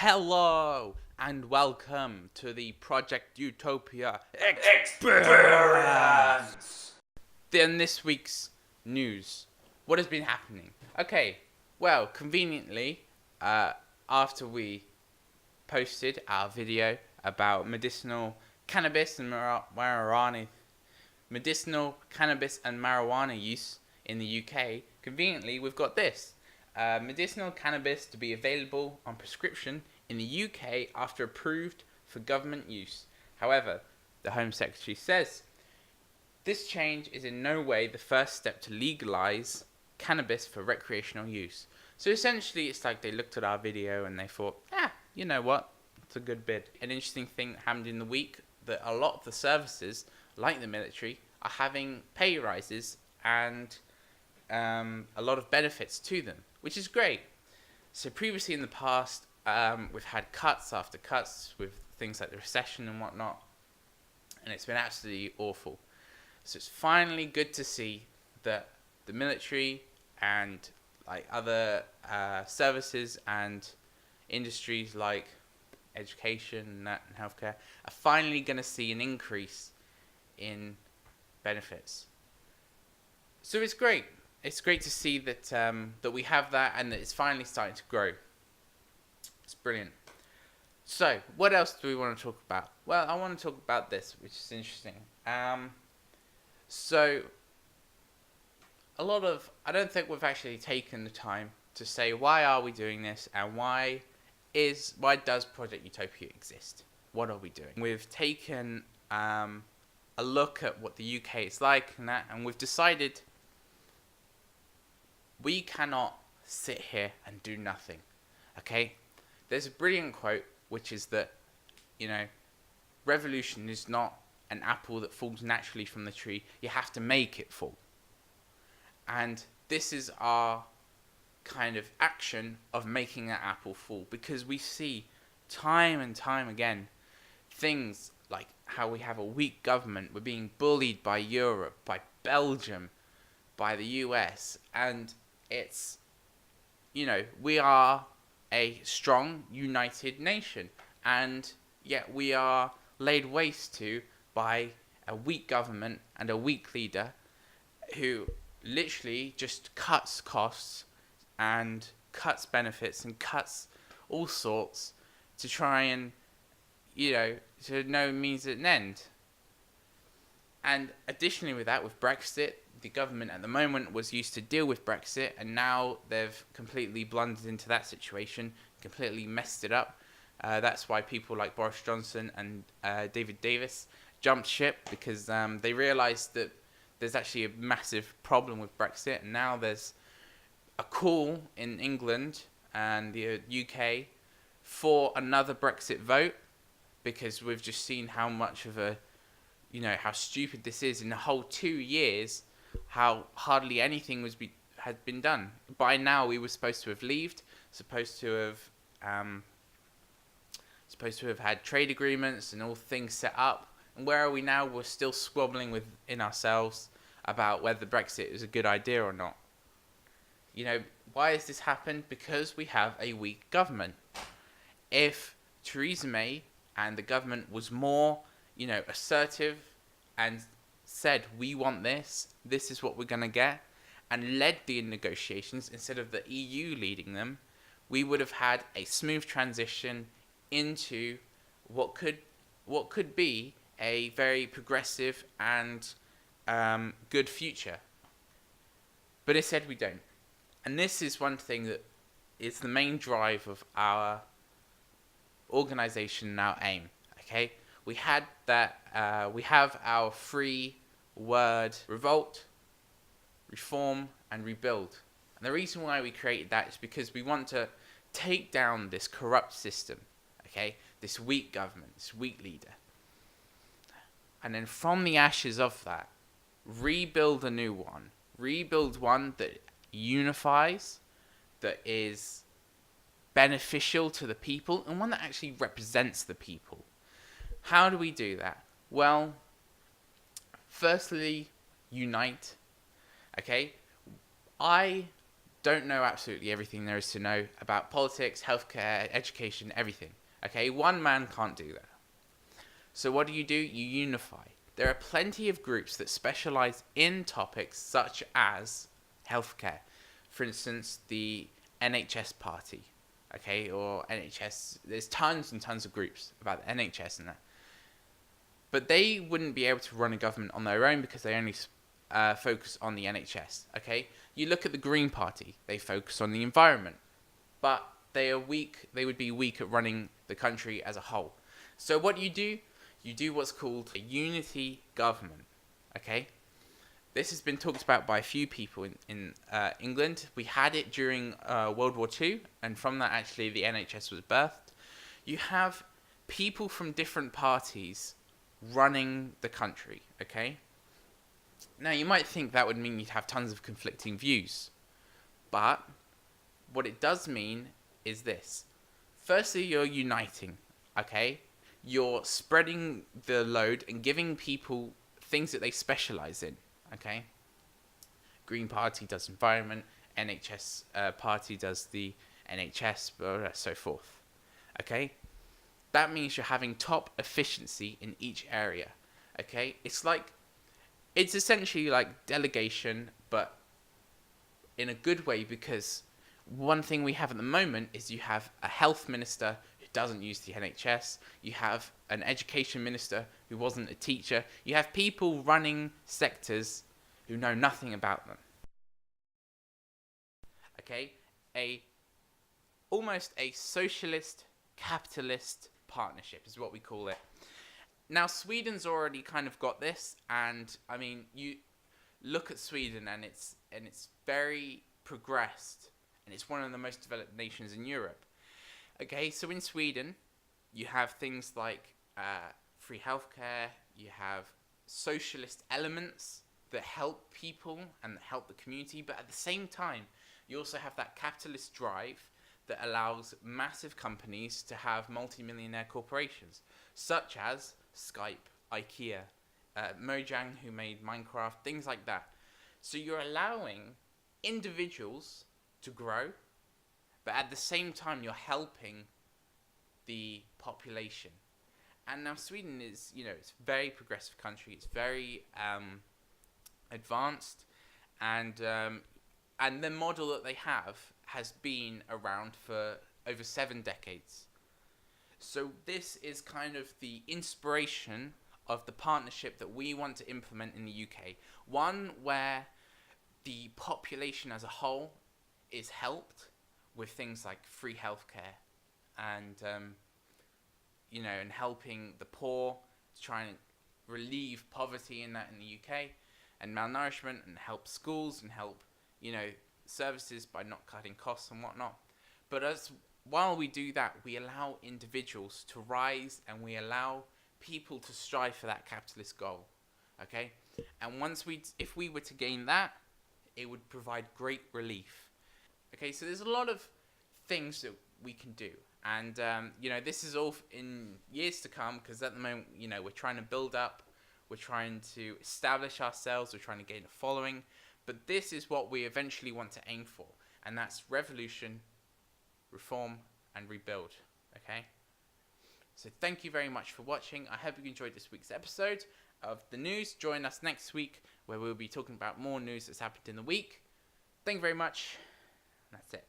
Hello and welcome to the Project Utopia experience. Then this week's news. What has been happening? Okay, well, conveniently, after we posted our video about medicinal cannabis and marijuana use in the UK, conveniently we've got this. Medicinal cannabis to be available on prescription in the UK after approved for government use. However, the Home Secretary says this change is in no way the first step to legalise cannabis for recreational use. So essentially it's like they looked at our video and they thought, you know what, it's a good bid. An interesting thing that happened in the week, that a lot of the services, like the military, are having pay rises and a lot of benefits to them, which is great. So previously in the past, we've had cuts after cuts with things like the recession and whatnot, and it's been absolutely awful. So it's finally good to see that the military and like other services and industries like education and healthcare are finally going to see an increase in benefits. So it's great. It's great to see that that we have that and that it's finally starting to grow. It's brilliant. So, what else do we want to talk about? Well, I want to talk about this, which is interesting. So, I don't think we've actually taken the time to say why are we doing this and why does Project Utopia exist? What are we doing? We've taken a look at what the UK is like and we've decided we cannot sit here and do nothing. Okay? There's a brilliant quote, which is that, revolution is not an apple that falls naturally from the tree. You have to make it fall. And this is our kind of action of making that apple fall, because we see time and time again things like how we have a weak government. We're being bullied by Europe, by Belgium, by the US, and it's, we are a strong, united nation, and yet we are laid waste to by a weak government and a weak leader who literally just cuts costs and cuts benefits and cuts all sorts to try and, to no means at an end. And additionally with that, with Brexit, the government at the moment was used to deal with Brexit, and now they've completely blundered into that situation, completely messed it up. That's why people like Boris Johnson and David Davis jumped ship, because they realised that there's actually a massive problem with Brexit, and now there's a call in England and the UK for another Brexit vote, because we've just seen how much of a, how stupid this is. In the whole 2 years, how hardly anything had been done. By now, we were supposed to have left, supposed to have had trade agreements and all things set up. And where are we now? We're still squabbling within ourselves about whether Brexit is a good idea or not. Why has this happened? Because we have a weak government. If Theresa May and the government was more, assertive and said, we want this is what we're going to get, and led the negotiations instead of the EU leading them, we would have had a smooth transition into what could be a very progressive and good future. But instead we don't. And this is one thing that is the main drive of our organisation and our aim. Okay? We have our 3 word: revolt, reform, and rebuild. And the reason why we created that is because we want to take down this corrupt system, okay? This weak government, this weak leader. And then from the ashes of that, rebuild a new one. Rebuild one that unifies, that is beneficial to the people, and one that actually represents the people. How do we do that? Well, firstly, unite. Okay? I don't know absolutely everything there is to know about politics, healthcare, education, everything. Okay, one man can't do that. So what do? You unify. There are plenty of groups that specialize in topics such as healthcare. For instance, the NHS party, okay, or NHS. There's tons and tons of groups about the NHS and that. But they wouldn't be able to run a government on their own because they only focus on the NHS, okay? You look at the Green Party, they focus on the environment, but they are weak. They would be weak at running the country as a whole. So what do? You do what's called a unity government, okay? This has been talked about by a few people in England. We had it during World War II, and from that, actually, the NHS was birthed. You have people from different parties running the country, okay? Now, you might think that would mean you'd have tons of conflicting views, but what it does mean is this. Firstly, you're uniting, okay? You're spreading the load and giving people things that they specialize in, okay? Green Party does environment, NHS Party does the NHS, so forth, okay? That means you're having top efficiency in each area, okay? It's essentially like delegation, but in a good way, because one thing we have at the moment is you have a health minister who doesn't use the NHS. You have an education minister who wasn't a teacher. You have people running sectors who know nothing about them. Okay? Almost a socialist capitalist partnership is what we call it. Now, Sweden's already kind of got this, and I mean, you look at Sweden, and it's very progressed, and it's one of the most developed nations in Europe. Okay, so in Sweden, you have things like free healthcare, you have socialist elements that help people and that help the community, but at the same time, you also have that capitalist drive that allows massive companies to have multi-millionaire corporations, such as Skype, IKEA, Mojang, who made Minecraft, things like that. So you're allowing individuals to grow, but at the same time you're helping the population. And now Sweden is, it's a very progressive country. It's very advanced, and the model that they have has been around for over 7 decades. So this is kind of the inspiration of the partnership that we want to implement in the UK. One where the population as a whole is helped with things like free healthcare and, and helping the poor to try and relieve poverty in the UK, and malnourishment, and help schools and help, services by not cutting costs and whatnot. But while we do that, we allow individuals to rise, and we allow people to strive for that capitalist goal, okay? And if we were to gain that, it would provide great relief. Okay, so there's a lot of things that we can do, and this is all in years to come, because at the moment, we're trying to build up, we're trying to establish ourselves, we're trying to gain a following, but this is what we eventually want to aim for, and that's revolution, reform, and rebuild, okay? So thank you very much for watching. I hope you enjoyed this week's episode of the news. Join us next week, where we'll be talking about more news that's happened in the week. Thank you very much. That's it.